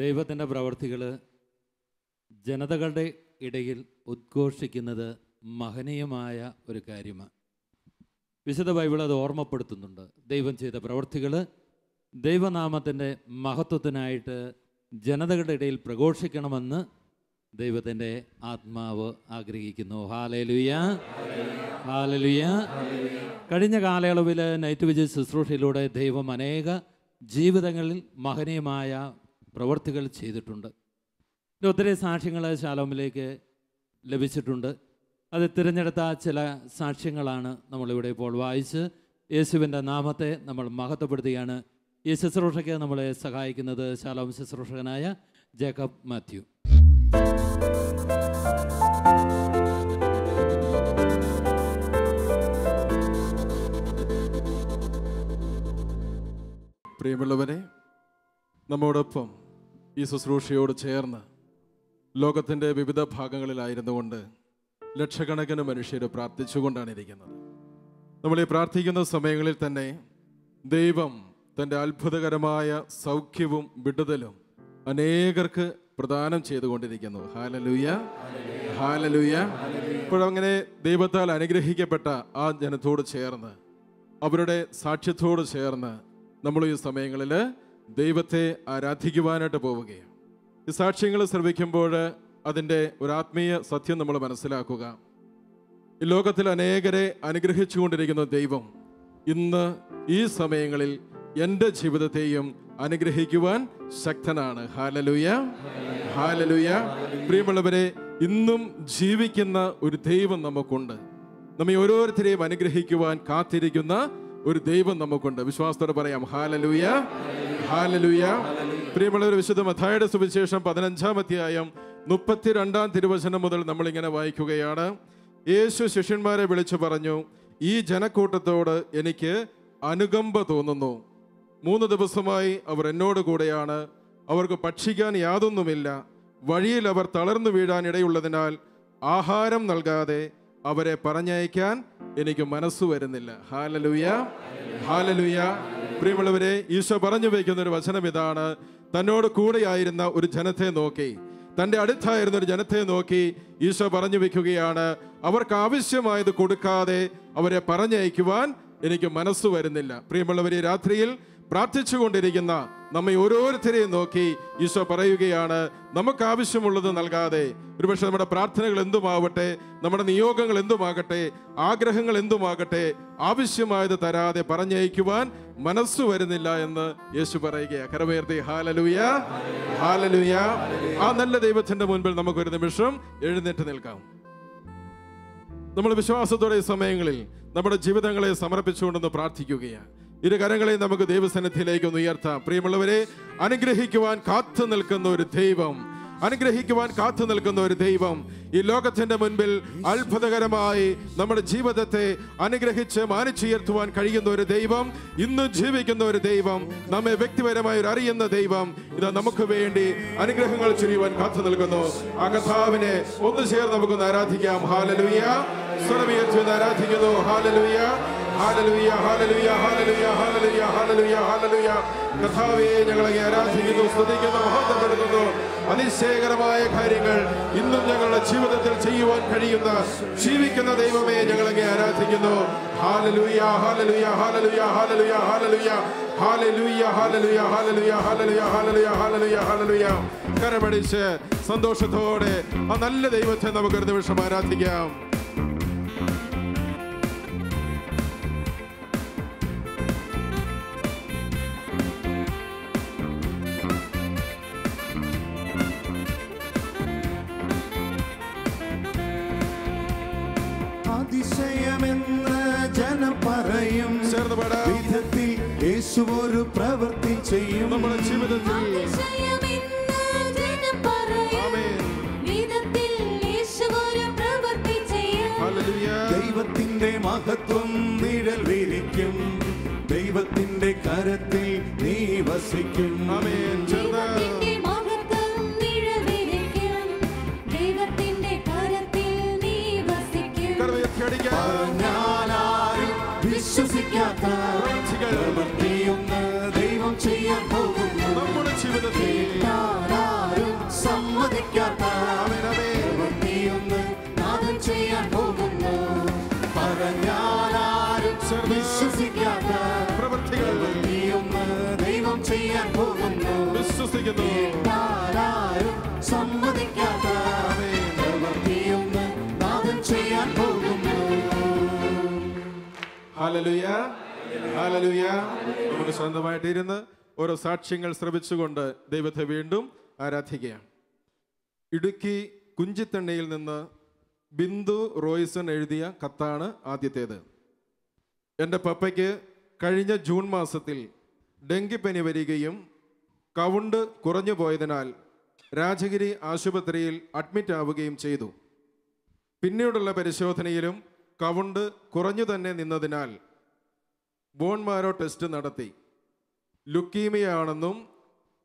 ദൈവത്തിൻ്റെ പ്രവർത്തികൾ ജനതകളുടെ ഇടയിൽ ഉദ്ഘോഷിക്കുന്നത് മഹനീയമായ ഒരു കാര്യമാണ്. വിശുദ്ധ ബൈബിൾ അത് ഓർമ്മപ്പെടുത്തുന്നുണ്ട്. ദൈവം ചെയ്ത പ്രവർത്തികൾ ദൈവനാമത്തിൻ്റെ മഹത്വത്തിനായിട്ട് ജനതകളുടെ ഇടയിൽ പ്രഘോഷിക്കണമെന്ന് ദൈവത്തിൻ്റെ ആത്മാവ് ആഗ്രഹിക്കുന്നു. Hallelujah, hallelujah. കഴിഞ്ഞ കാലയളവിൽ നൈറ്റ് വിജയ് ശുശ്രൂഷയിലൂടെ ദൈവം അനേക ജീവിതങ്ങളിൽ മഹനീയമായ പ്രവർത്തികൾ ചെയ്തിട്ടുണ്ട്. ഒത്തിരി സാക്ഷ്യങ്ങൾ ശാലോമിലേക്ക് ലഭിച്ചിട്ടുണ്ട്. അത് തിരഞ്ഞെടുത്ത ചില സാക്ഷ്യങ്ങളാണ് നമ്മളിവിടെ ഇപ്പോൾ വായിച്ച് യേശുവിൻ്റെ നാമത്തെ നമ്മൾ മഹത്വപ്പെടുത്തുകയാണ്. ഈ ശുശ്രൂഷയ്ക്ക് നമ്മളെ സഹായിക്കുന്നത് ശാലോം ശുശ്രൂഷകനായ ജേക്കബ് മാത്യു. പ്രിയമുള്ളവരെ, നമ്മോടൊപ്പം ഈ ശുശ്രൂഷയോട് ചേർന്ന് ലോകത്തിൻ്റെ വിവിധ ഭാഗങ്ങളിലായിരുന്നുകൊണ്ട് ലക്ഷക്കണക്കിന് മനുഷ്യർ പ്രാർത്ഥിച്ചുകൊണ്ടാണ് ഇരിക്കുന്നത്. നമ്മൾ ഈ പ്രാർത്ഥിക്കുന്ന സമയങ്ങളിൽ തന്നെ ദൈവം തൻ്റെ അത്ഭുതകരമായ സൗഖ്യവും വിടുതലും അനേകർക്ക് പ്രദാനം ചെയ്തുകൊണ്ടിരിക്കുന്നു. Hallelujah, hallelujah. ഇപ്പോഴങ്ങനെ ദൈവത്താൽ അനുഗ്രഹിക്കപ്പെട്ട ആ ജനത്തോട് ചേർന്ന് അവരുടെ സാക്ഷ്യത്തോട് ചേർന്ന് നമ്മൾ ഈ സമയങ്ങളിൽ ദൈവത്തെ ആരാധിക്കുവാനായിട്ട് പോവുകയാണ്. ഈ സാക്ഷ്യങ്ങൾ ശ്രവിക്കുമ്പോൾ അതിൻ്റെ ഒരു ആത്മീയ സത്യം നമ്മൾ മനസ്സിലാക്കുക. ഈ ലോകത്തിൽ അനേകരെ അനുഗ്രഹിച്ചുകൊണ്ടിരിക്കുന്ന ദൈവം ഇന്ന് ഈ സമയങ്ങളിൽ എൻ്റെ ജീവിതത്തെയും അനുഗ്രഹിക്കുവാൻ ശക്തനാണ്. ഹല്ലേലൂയ, ഹല്ലേലൂയ. പ്രിയമുള്ളവരെ, ഇന്നും ജീവിക്കുന്ന ഒരു ദൈവം നമുക്കുണ്ട്. നമ്മെ ഓരോരുത്തരെയും അനുഗ്രഹിക്കുവാൻ കാത്തിരിക്കുന്ന ഒരു ദൈവം നമുക്കുണ്ട്. വിശ്വാസത്തോടെ പറയാം ഹല്ലേലൂയ, ഹല്ലേലൂയ. പ്രിയമുള്ളവർ, വിശുദ്ധ മത്തായിയുടെ സുവിശേഷം 15-ാം അധ്യായം 32-ാം തിരുവചനം മുതൽ നമ്മളിങ്ങനെ വായിക്കുകയാണ്. യേശു ശിഷ്യന്മാരെ വിളിച്ചു പറഞ്ഞു, ഈ ജനക്കൂട്ടത്തോട് എനിക്ക് അനുകമ്പ തോന്നുന്നു. 3 ദിവസമായി അവർ എന്നോട് കൂടെയാണ്. അവർക്ക് ഭക്ഷിക്കാൻ യാതൊന്നുമില്ല. വഴിയിൽ അവർ തളർന്നു വീഴാൻ ഇടയുള്ളതിനാൽ ആഹാരം നൽകാതെ അവരെ പറഞ്ഞയക്കാൻ എനിക്ക് മനസ്സു വരുന്നില്ല. ഹല്ലേലൂയ, ഹല്ലേലൂയ. പ്രിയമുള്ളവരെ, ഈശോ പറഞ്ഞു വയ്ക്കുന്ന ഒരു വചനം ഇതാണ്. തന്നോട് കൂടെയായിരുന്ന ഒരു ജനത്തെ നോക്കി, തൻ്റെ അടുത്തായിരുന്ന ഒരു ജനത്തെ നോക്കി ഈശോ പറഞ്ഞു വെക്കുകയാണ്, അവർക്ക് ആവശ്യമായത് കൊടുക്കാതെ അവരെ പറഞ്ഞയക്കുവാൻ എനിക്ക് മനസ്സു വരുന്നില്ല. പ്രിയമുള്ളവരെ, രാത്രിയിൽ പ്രാർത്ഥിച്ചുകൊണ്ടിരിക്കുന്ന നമ്മെ ഓരോരുത്തരെയും നോക്കി ഈശോ പറയുകയാണ്, നമുക്ക് ആവശ്യമുള്ളത് നൽകാതെ, ഒരുപക്ഷെ നമ്മുടെ പ്രാർത്ഥനകൾ എന്തുമാവട്ടെ, നമ്മുടെ നിയോഗങ്ങൾ എന്തുമാകട്ടെ, ആഗ്രഹങ്ങൾ എന്തുമാകട്ടെ, ആവശ്യമായത് തരാതെ പറഞ്ഞയക്കുവാൻ മനസ്സു വരുന്നില്ല എന്ന് യേശു പറയുകയാണ്. കരമുയർത്തി ഹല്ലേലൂയ, ഹല്ലേലൂയ. ആ നല്ല ദൈവത്തിന്റെ മുൻപിൽ നമുക്കൊരു നിമിഷം എഴുന്നേറ്റ് നിൽക്കാം. നമ്മൾ വിശ്വാസത്തോടെ ഈ സമയങ്ങളിൽ നമ്മുടെ ജീവിതങ്ങളെ സമർപ്പിച്ചുകൊണ്ടെന്ന് പ്രാർത്ഥിക്കുകയാണ്. ഇരു കരങ്ങളെ നമുക്ക് ദൈവസന്നിധിയിലേക്ക് ഒന്ന് ഉയർത്താം. പ്രിയമുള്ളവരെ, അനുഗ്രഹിക്കുവാൻ കാത്തു നിൽക്കുന്ന ഒരു ദൈവം, അനുഗ്രഹിക്കുവാൻ കാത്തു നിൽക്കുന്ന ഒരു ദൈവം, ഈ ലോകത്തിന്റെ മുൻപിൽ അത്ഭുതകരമായി നമ്മുടെ ജീവിതത്തെ അനുഗ്രഹിച്ച് മാനിച്ചുയർത്തുവാൻ കഴിയുന്ന ഒരു ദൈവം, ഇന്നും ജീവിക്കുന്ന ഒരു ദൈവം, നമ്മെ വ്യക്തിപരമായി അറിയുന്ന ദൈവം ഇത് നമുക്ക് വേണ്ടി അനുഗ്രഹങ്ങൾ ചൊരിയുവാൻ കാത്തു നിൽക്കുന്നു. ആ കർത്താവിനെ ഒന്ന് ചേർന്ന് നമുക്കൊന്ന് ആരാധിക്കാം. ഹല്ലേലൂയ. സ്വരമുയർത്തി ആരാധിക്കുന്നു. ഹല്ലേലൂയ, ഹല്ലേലൂയ, ഹല്ലേലൂയ, ഹല്ലേലൂയ, ഹല്ലേലൂയ, ഹല്ലേലൂയ, ഹല്ലേലൂയ. കർത്താവേ, ഞങ്ങളെ ആരാധിക്കുന്നു, സ്തുതിക്കുന്നു, മഹത്വപ്പെടുത്തുന്നു. അതിശയകരമായ കാര്യങ്ങൾ ഇന്നും ഞങ്ങളുടെ ജീവിതത്തിൽ ചെയ്യുവാൻ കഴിയുന്ന ജീവിക്കുന്ന ദൈവമേ, ഞങ്ങളെ ആരാധിക്കുന്നു. ഹല്ലേലൂയ, ഹല്ലേലൂയ, ഹല്ലേലൂയ, ഹല്ലേലൂയ, ഹല്ലേലൂയ, ഹല്ലേലൂയ, ഹല്ലേലൂയ, ഹല്ലേലൂയ, ഹല്ലേലൂയ, ഹല്ലേലൂയ, ഹല്ലേലൂയ, ഹല്ലേലൂയ. കരമടിച്ച് സന്തോഷത്തോടെ ആ നല്ല ദൈവത്തെ നമുക്കൊരു നിമിഷം ആരാധിക്കാം. അതിശയമെന്ന് ജനം പറയും വിധത്തിൽ യേശു ഒരു പ്രവൃത്തി ചെയ്യും. നമ്മുടെ ജീവിതത്തിൽ ദൈവത്തിന്റെ മഹത്വം നിഴൽ വിരിക്കും. ദൈവത്തിന്റെ കരത്തിൽ നീ വസിക്കും. വിശ്വസിക്കാത്ത പ്രവൃത്തിയൊന്ന് ദൈവം ചെയ്യാൻ പോകുന്നു. നമ്മുടെ ജീവിതത്തിൽ വിശ്വസിക്കുന്നു. ആരും സമ്മതിക്കാത്ത പ്രവൃത്തിയൊന്ന് നാഥൻ ചെയ്യാൻ പോകുന്നു. Hallelujah, hallelujah. നമുക്ക് സ്വന്തമായിട്ടിരുന്ന് ഓരോ സാക്ഷ്യങ്ങൾ ശ്രവിച്ചുകൊണ്ട് ദൈവത്തെ വീണ്ടും ആരാധിക്കുകയാണ്. ഇടുക്കി കുഞ്ചിത്തണ്ണയിൽ നിന്ന് ബിന്ദു റോയ്സൺ എഴുതിയ കത്താണ് ആദ്യത്തേത്. എൻ്റെ പപ്പയ്ക്ക് കഴിഞ്ഞ ജൂൺ മാസത്തിൽ ഡെങ്കിപ്പനി വരികയും കൗണ്ട് കുറഞ്ഞു പോയതിനാൽ രാജഗിരി ആശുപത്രിയിൽ അഡ്മിറ്റ് ആവുകയും ചെയ്തു. പിന്നീടുള്ള പരിശോധനയിലും കൗണ്ട് കുറഞ്ഞു തന്നെ നിന്നതിനാൽ ബോൺ മാരോ ടെസ്റ്റ് നടത്തി. ലുക്കീമിയ ആണെന്നും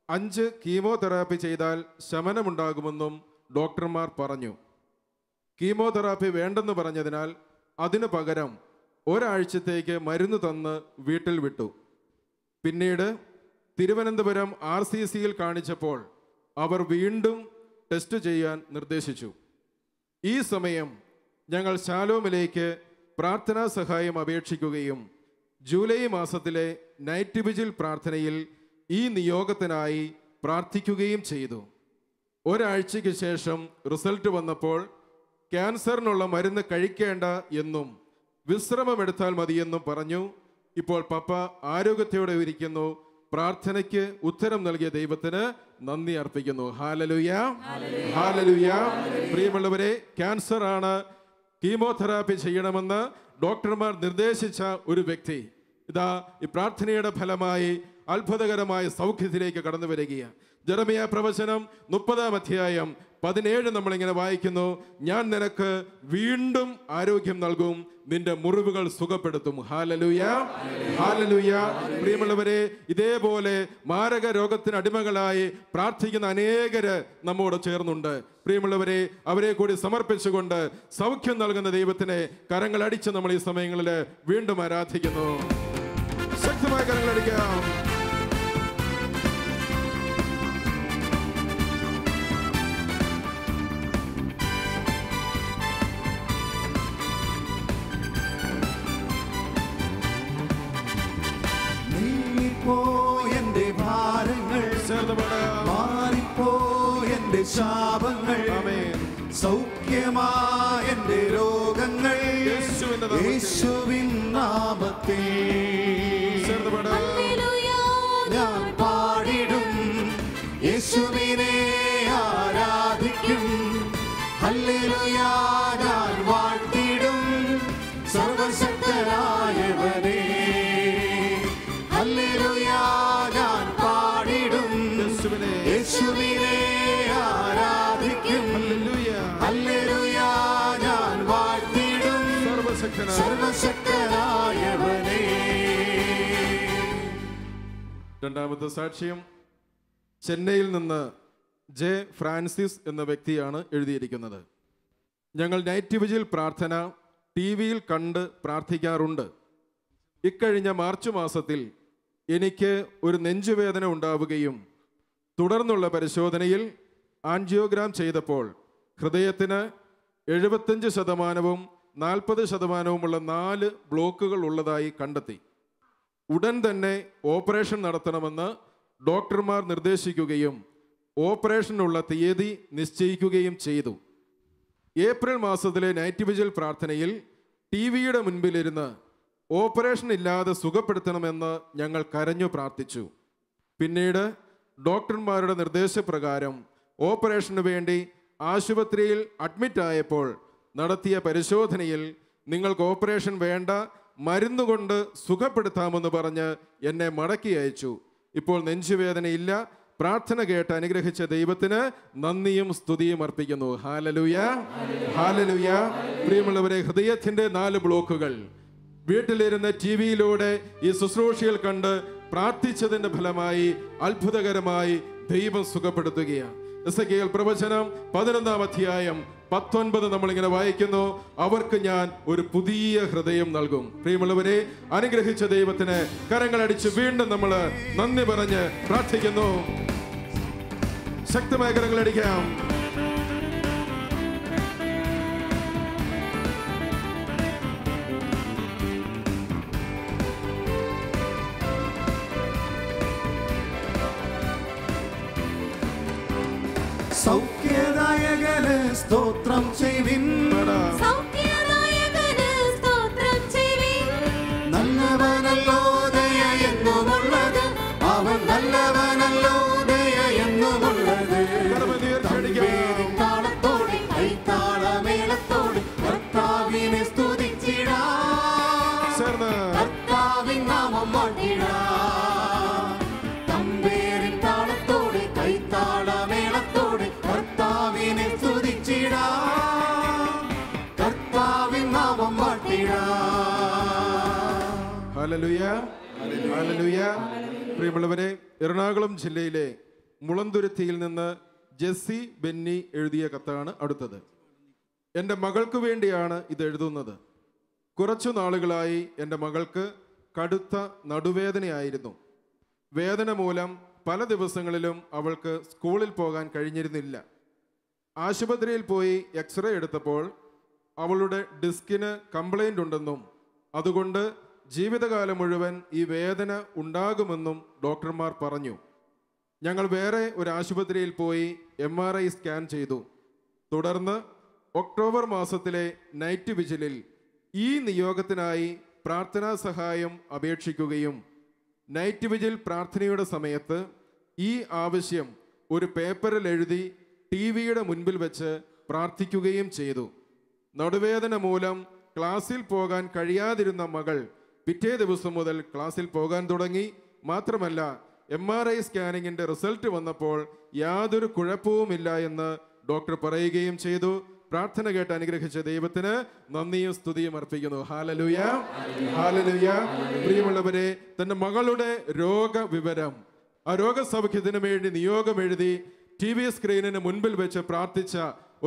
5 കീമോതെറാപ്പി ചെയ്താൽ ശമനമുണ്ടാകുമെന്നും ഡോക്ടർമാർ പറഞ്ഞു. കീമോതെറാപ്പി വേണ്ടെന്ന് പറഞ്ഞതിനാൽ അതിനു പകരം ഒരാഴ്ചത്തേക്ക് മരുന്ന് തന്ന് വീട്ടിൽ വിട്ടു. പിന്നീട് തിരുവനന്തപുരം RCCയിൽ കാണിച്ചപ്പോൾ അവർ വീണ്ടും ടെസ്റ്റ് ചെയ്യാൻ നിർദ്ദേശിച്ചു. ഈ സമയം ഞങ്ങൾ ശാലോമിലേക്ക് പ്രാർത്ഥനാ സഹായം അപേക്ഷിക്കുകയും ജൂലൈ മാസത്തിലെ നൈറ്റ് വിജിൽ പ്രാർത്ഥനയിൽ ഈ നിയോഗത്തിനായി പ്രാർത്ഥിക്കുകയും ചെയ്തു. ഒരാഴ്ചയ്ക്ക് ശേഷം റിസൾട്ട് വന്നപ്പോൾ ക്യാൻസറിനുള്ള മരുന്ന് കഴിക്കേണ്ട എന്നും വിശ്രമമെടുത്താൽ മതിയെന്നും പറഞ്ഞു. ഇപ്പോൾ പപ്പ ആരോഗ്യത്തോടെ ഇരിക്കുന്നു. പ്രാർത്ഥനയ്ക്ക് ഉത്തരം നൽകിയ ദൈവത്തിന് നന്ദി അർപ്പിക്കുന്നു. ഹല്ലേലൂയ, ഹല്ലേലൂയ. പ്രിയമുള്ളവരെ, ക്യാൻസർ ആണ്, കീമോതെറാപ്പി ചെയ്യണമെന്ന് ഡോക്ടർമാർ നിർദ്ദേശിച്ച ഒരു വ്യക്തി ഇതാ ഈ പ്രാർത്ഥനയുടെ ഫലമായി അത്ഭുതകരമായ സൗഖ്യത്തിലേക്ക് കടന്നു വരികയാണ്. ജെറമിയ പ്രവചനം 30-ാം അധ്യായം 17 നമ്മളിങ്ങനെ വായിക്കുന്നു. ഞാൻ നിനക്ക് വീണ്ടും ആരോഗ്യം നൽകും, നിന്റെ മുറിവുകൾ സുഖപ്പെടുത്തും. ഹല്ലേലൂയ, ഹല്ലേലൂയ. പ്രിയമുള്ളവരെ, ഇതേപോലെ മാരക രോഗത്തിന് അടിമകളായി പ്രാർത്ഥിക്കുന്ന അനേകര് നമ്മോട് ചേർന്നുണ്ട്. പ്രിയമുള്ളവരെ, അവരെ കൂടി സമർപ്പിച്ചുകൊണ്ട് സൗഖ്യം നൽകുന്ന ദൈവത്തിനെ കരങ്ങളടിച്ച് നമ്മൾ ഈ സമയങ്ങളിൽ വീണ്ടും ആരാധിക്കുന്നു. ശക്തമായ കരങ്ങളടിക്കാം. എന്റെ ഭാരങ്ങൾ മാറിപ്പോ എന്റെ ശാപങ്ങൾ സൗഖ്യമായ എന്റെ രോഗങ്ങൾ യേശുവിൻ നാമത്തിൽ ഞാൻ പാടിടും, യേശുവിനെ ആരാധിക്കും. ഹല്ലേലൂയ, ഞാൻ വാഴ്ത്തിടും സർവശക്തനായവനെ. ഹല്ലേലൂയ, ഞാൻ പാടിടും, യേശുവിനെ ആരാധിക്കും. ഹല്ലേലൂയ, ഞാൻ വാഴ്ത്തിടും സർവശക്തനായവനെ. രണ്ടാമത്തെ സാക്ഷ്യം ചെന്നൈയിൽ നിന്ന് ജെ ഫ്രാൻസിസ് എന്ന വ്യക്തിയാണ് എഴുതിയിരിക്കുന്നത്. ഞങ്ങൾ നൈറ്റ് വിജിൽ പ്രാർത്ഥന TV-യിൽ കണ്ട് പ്രാർത്ഥിക്കാറുണ്ട്. ഇക്കഴിഞ്ഞ മാർച്ച് മാസത്തിൽ എനിക്ക് ഒരു നെഞ്ചുവേദന ഉണ്ടാവുകയും തുടർന്നുള്ള പരിശോധനയിൽ ആൻജിയോഗ്രാം ചെയ്തപ്പോൾ ഹൃദയത്തിന് 75%-ഉം 40%-ഉമുള്ള 4 ബ്ലോക്കുകൾ ഉള്ളതായി കണ്ടെത്തി. ഉടൻ തന്നെ ഓപ്പറേഷൻ നടത്തണമെന്ന് ഡോക്ടർമാർ നിർദ്ദേശിക്കുകയും ഓപ്പറേഷനുള്ള തീയതി നിശ്ചയിക്കുകയും ചെയ്തു. ഏപ്രിൽ മാസത്തിലെ നൈറ്റ് വിജിൽ പ്രാർത്ഥനയിൽ TV-യുടെ മുൻപിലിരുന്ന് ഓപ്പറേഷൻ ഇല്ലാതെ സുഖപ്പെടുത്തണമെന്ന് ഞങ്ങൾ കരഞ്ഞു പ്രാർത്ഥിച്ചു. പിന്നീട് ഡോക്ടർമാരുടെ നിർദ്ദേശപ്രകാരം ഓപ്പറേഷന് വേണ്ടി ആശുപത്രിയിൽ അഡ്മിറ്റായപ്പോൾ നടത്തിയ പരിശോധനയിൽ നിങ്ങൾക്ക് ഓപ്പറേഷൻ വേണ്ട, മരുന്നുകൊണ്ട് സുഖപ്പെടുത്താമെന്ന് പറഞ്ഞ് എന്നെ മടക്കി അയച്ചു. ഇപ്പോൾ നെഞ്ചുവേദനയില്ല. പ്രാർത്ഥന കേട്ട് അനുഗ്രഹിച്ച ദൈവത്തിന് നന്ദിയും സ്തുതിയും അർപ്പിക്കുന്നു. ഹല്ലേലൂയ, ഹല്ലേലൂയ. പ്രിയമുള്ളവരെ, ഹൃദയത്തിൻ്റെ 4 ബ്ലോക്കുകൾ വീട്ടിലിരുന്ന് TV-യിലൂടെ ഈ ശുശ്രൂഷയിൽ കണ്ട് പ്രാർത്ഥിച്ചതിൻ്റെ ഫലമായി അത്ഭുതകരമായി ദൈവം സുഖപ്പെടുത്തുകയാണ്. എസെക്കിയേൽ പ്രവചനം 11-ാം അധ്യായം 19 നമ്മളിങ്ങനെ വായിക്കുന്നു. അവർക്ക് ഞാൻ ഒരു പുതിയ ഹൃദയം നൽകും. പ്രിയമുള്ളവരെ, അനുഗ്രഹിച്ച ദൈവത്തിന് കരങ്ങളടിച്ച് വീണ്ടും നമ്മൾ നന്ദി പറഞ്ഞ് പ്രാർത്ഥിക്കുന്നു. ശക്തമായ കരങ്ങളടിക്കാം. സൗഖ്യദായകന് സ്തോത്രം ചെയ്വിൻ. നല്ലവനല്ലോ ദയ എന്നുമുള്ളത്, അവൻ നല്ലവനല്ലോ ദയ എന്നുമുള്ളത്. താളത്തോടെ കൈത്താളമേളത്തോടെ കർത്താവിനെ സ്തുതിച്ചിടാം, കർത്താവിൻ നാമം വാഴ്ത്തിടാം. തമ്പേരിൻ താളത്തോടെ കൈത്താളമേളത്തോടെ കർത്താവിനെ സ്തുതിച്ചിടാം, കർത്താവിൻ നാമം വാഴ്ത്തിടാം. ഹല്ലേലൂയ, ഹല്ലേലൂയ. പ്രിയമുള്ളവരെ, എറണാകുളം ജില്ലയിലെ മുളന്തുരുത്തിയിൽ നിന്ന് ജെസ്സി ബെന്നി എഴുതിയ കത്താണ് അടുത്തത്. എൻ്റെ മകൾക്ക് വേണ്ടിയാണ് ഇത് എഴുതുന്നത്. കുറച്ചു നാളുകളായി എൻ്റെ മകൾക്ക് കടുത്ത നടുവേദനയായിരുന്നു. വേദന മൂലം പല ദിവസങ്ങളിലും അവൾക്ക് സ്കൂളിൽ പോകാൻ കഴിഞ്ഞിരുന്നില്ല. ആശുപത്രിയിൽ പോയി എക്സ്റേ എടുത്തപ്പോൾ അവളുടെ ഡിസ്കിന് കംപ്ലൈൻ്റ് ഉണ്ടെന്നും അതുകൊണ്ട് ജീവിതകാലം മുഴുവൻ ഈ വേദന ഉണ്ടാകുമെന്നും ഡോക്ടർമാർ പറഞ്ഞു. ഞങ്ങൾ വേറെ ഒരു ആശുപത്രിയിൽ പോയി MRI സ്കാൻ ചെയ്തു. തുടർന്ന് ഒക്ടോബർ മാസത്തിലെ നൈറ്റ് വിജിലിൽ ഈ നിയോഗത്തിനായി പ്രാർത്ഥനാ സഹായം അപേക്ഷിക്കുകയും നൈറ്റ് വിജിൽ പ്രാർത്ഥനയുടെ സമയത്ത് ഈ ആവശ്യം ഒരു പേപ്പറിൽ എഴുതി TV-യുടെ മുൻപിൽ വെച്ച് പ്രാർത്ഥിക്കുകയും ചെയ്തു. നടുവേദന മൂലം ക്ലാസ്സിൽ പോകാൻ കഴിയാതിരുന്ന മകൾ പിറ്റേ ദിവസം മുതൽ ക്ലാസ്സിൽ പോകാൻ തുടങ്ങി. മാത്രമല്ല MRI സ്കാനിങ്ങിൻ്റെ റിസൾട്ട് വന്നപ്പോൾ യാതൊരു കുഴപ്പവുമില്ല എന്ന് ഡോക്ടർ പറയുകയും ചെയ്തു. പ്രാർത്ഥന കേട്ട് അനുഗ്രഹിച്ച ദൈവത്തിന് നന്ദിയും സ്തുതിയും അർപ്പിക്കുന്നു. ഹല്ലേലൂയ, ഹല്ലേലൂയ. പ്രിയമുള്ളവരെ, തൻ്റെ മകളുടെ രോഗവിവരം, ആ രോഗസൗഖ്യത്തിന് വേണ്ടി നിയോഗം എഴുതി TV സ്ക്രീനിന് മുൻപിൽ വെച്ച് പ്രാർത്ഥിച്ച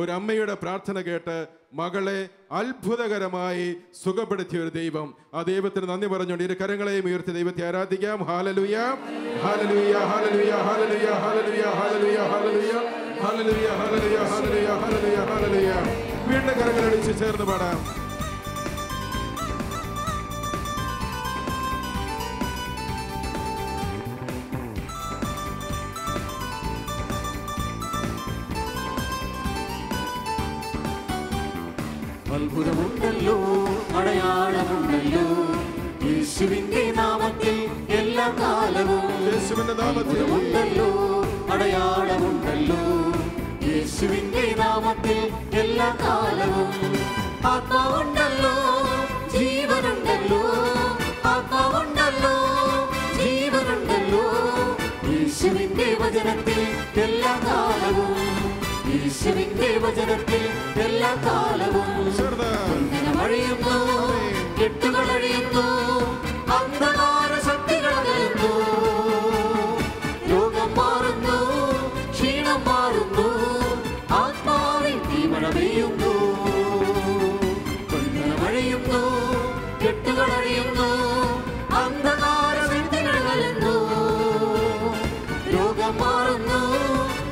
ഒരമ്മയുടെ പ്രാർത്ഥന കേട്ട് മകളെ അത്ഭുതകരമായി സുഖപ്പെടുത്തിയ ഒരു ദൈവം, ആ ദൈവത്തിന് നന്ദി പറഞ്ഞുകൊണ്ട് ഇരു കരങ്ങളെയും ഉയർത്തി ദൈവത്തെ ആരാധിക്കാം. ഹല്ലേലൂയ, ഹല്ലേലൂയ, ഹല്ലേലൂയ, ഹല്ലേലൂയ, ഹല്ലേലൂയ, ഹല്ലേലൂയ, ഹല്ലേലൂയ, ഹല്ലേലൂയ, ഹല്ലേലൂയ, ഹല്ലേലൂയ, ഹല്ലേലൂയ, ഹല്ലേലൂയ. വീണ്ടും കരങ്ങളടിച്ച് ചേർന്ന് പാടാം. അത്ഭുതമുണ്ടല്ലോ, അടയാളമുണ്ടല്ലോ, യേശുവിന്റെ നാമത്തിൽ എല്ലാ കാലവും. യേശുവിന്റെ നാമത്തിൽ ഉണ്ടല്ലോ, അടയാളമുണ്ടല്ലോ, യേശുവിന്റെ നാമത്തിൽ എല്ലാ കാലവും. ആത്മാവുണ്ടല്ലോ, ജീവനുണ്ടല്ലോ, ആത്മാവുണ്ടല്ലോ, ജീവനുണ്ടല്ലോ, യേശുവിന്റെ വചനത്തിൽ എല്ലാ കാലവും, യേശുവിന്റെ വചനത്തിൽ എല്ലാ കാലവും. വഴിയുന്നു, കെട്ടുകൾ അഴിയുന്നു, അന്ധകാര ശക്തികൾ അകലുന്നു, രോഗം മാറുന്നു, ക്ഷീണം മാറുന്നു, ആത്മാവിൽ തീമഴ പെയ്യുന്നു. വഴിയുന്നു, കെട്ടുകൾ അഴിയുന്നു, അന്ധകാര ശക്തികൾ അകലുന്നു, രോഗം മാറുന്നു,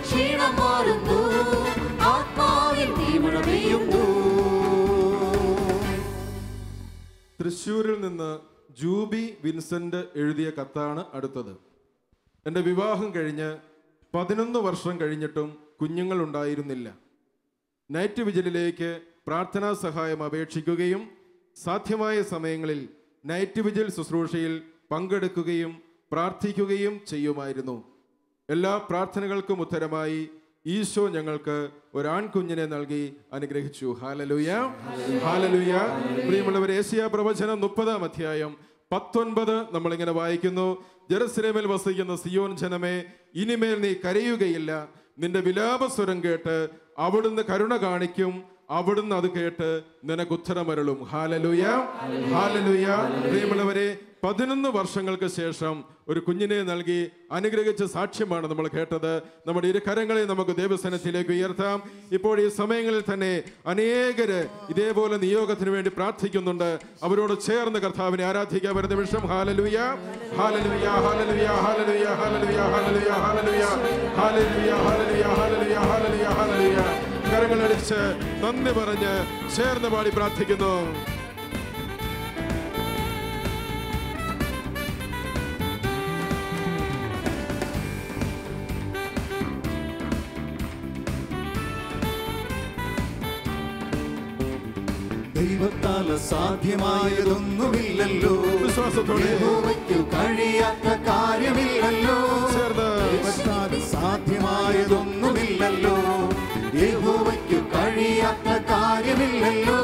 ക്ഷീണം മാറുന്നു, ആത്മാവിൽ തീമഴ പെയ്യുന്നു. തൃശ്ശൂരിൽ നിന്ന് ജൂബി വിൻസെന്റ് എഴുതിയ കത്താണ് അടുത്തത്. എൻ്റെ വിവാഹം കഴിഞ്ഞ് 11 വർഷം കഴിഞ്ഞിട്ടും കുഞ്ഞുങ്ങൾ ഉണ്ടായിരുന്നില്ല. നൈറ്റ് വിജിലിലേക്ക് പ്രാർത്ഥനാ സഹായം അപേക്ഷിക്കുകയും സാധ്യമായ സമയങ്ങളിൽ നൈറ്റ് വിജിൽ ശുശ്രൂഷയിൽ പങ്കെടുക്കുകയും പ്രാർത്ഥിക്കുകയും ചെയ്യുമായിരുന്നു. എല്ലാ പ്രാർത്ഥനകൾക്കും ഉത്തരമായി ഈശോ ഞങ്ങൾക്ക് ഒരാൺകുഞ്ഞിനെ നൽകി അനുഗ്രഹിച്ചു. ഹല്ലേലൂയ, ഹല്ലേലൂയ. പ്രിയമുള്ളവരെ, യെശയ്യാ പ്രവചനം 30-ാം അധ്യായം 19 നമ്മളിങ്ങനെ വായിക്കുന്നു. ജെറുസലേമിൽ വസിക്കുന്ന സിയോൻ ജനമേ, ഇനിമേൽ നീ കരയുകയില്ല. നിന്റെ വിലാപസ്വരം കേട്ട് അവിടുന്ന് കരുണ കാണിക്കും, അവിടുന്ന് അത് കേട്ട് നിനക്ക് ഉത്തരമരുളും. ഹല്ലേലൂയ, ഹല്ലേലൂയ. പ്രിയമുള്ളവരെ, 11 വർഷങ്ങൾക്ക് ശേഷം ഒരു കുഞ്ഞിനെ നൽകി അനുഗ്രഹിച്ച സാക്ഷ്യമാണ് നമ്മൾ കേട്ടത്. നമ്മുടെ ഇരു കരങ്ങളെ നമുക്ക് ദൈവസന്നിധിയിലേക്ക് ഉയർത്താം. ഇപ്പോൾ ഈ സമയങ്ങളിൽ തന്നെ അനേകര് ഇതേപോലെ നിയോഗത്തിന് വേണ്ടി പ്രാർത്ഥിക്കുന്നുണ്ട്. അവരോട് ചേർന്ന് കർത്താവിനെ ആരാധിക്കാൻ വരുന്ന നിമിഷം. ഹല്ലേലൂയ, ഹല്ലേലൂയ, ഹല്ലേലൂയ, ഹല്ലേലൂയ, ഹല്ലേലൂയ, ഹല്ലേലൂയ, ഹല്ലേലൂയ, ഹല്ലേലൂയ, ഹല്ലേലൂയ, ഹല്ലേലൂയ, ഹല്ലേലൂയ, ഹല്ലേലൂയ. കരങ്ങളടിച്ച് നന്ദി പറഞ്ഞ് ചേർന്ന് പാടി പ്രാർത്ഥിക്കുന്നു. ദൈവത്താൽ സാധ്യമായതൊന്നുമില്ലല്ലോ. യഹോവയ്ക്കു കഴിയാത്ത കാര്യമില്ലല്ലോ. ദൈവത്താൽ സാധ്യമായതൊന്നുമില്ലല്ലോ. യഹോവയ്ക്കു കഴിയാത്ത കാര്യമില്ലല്ലോ.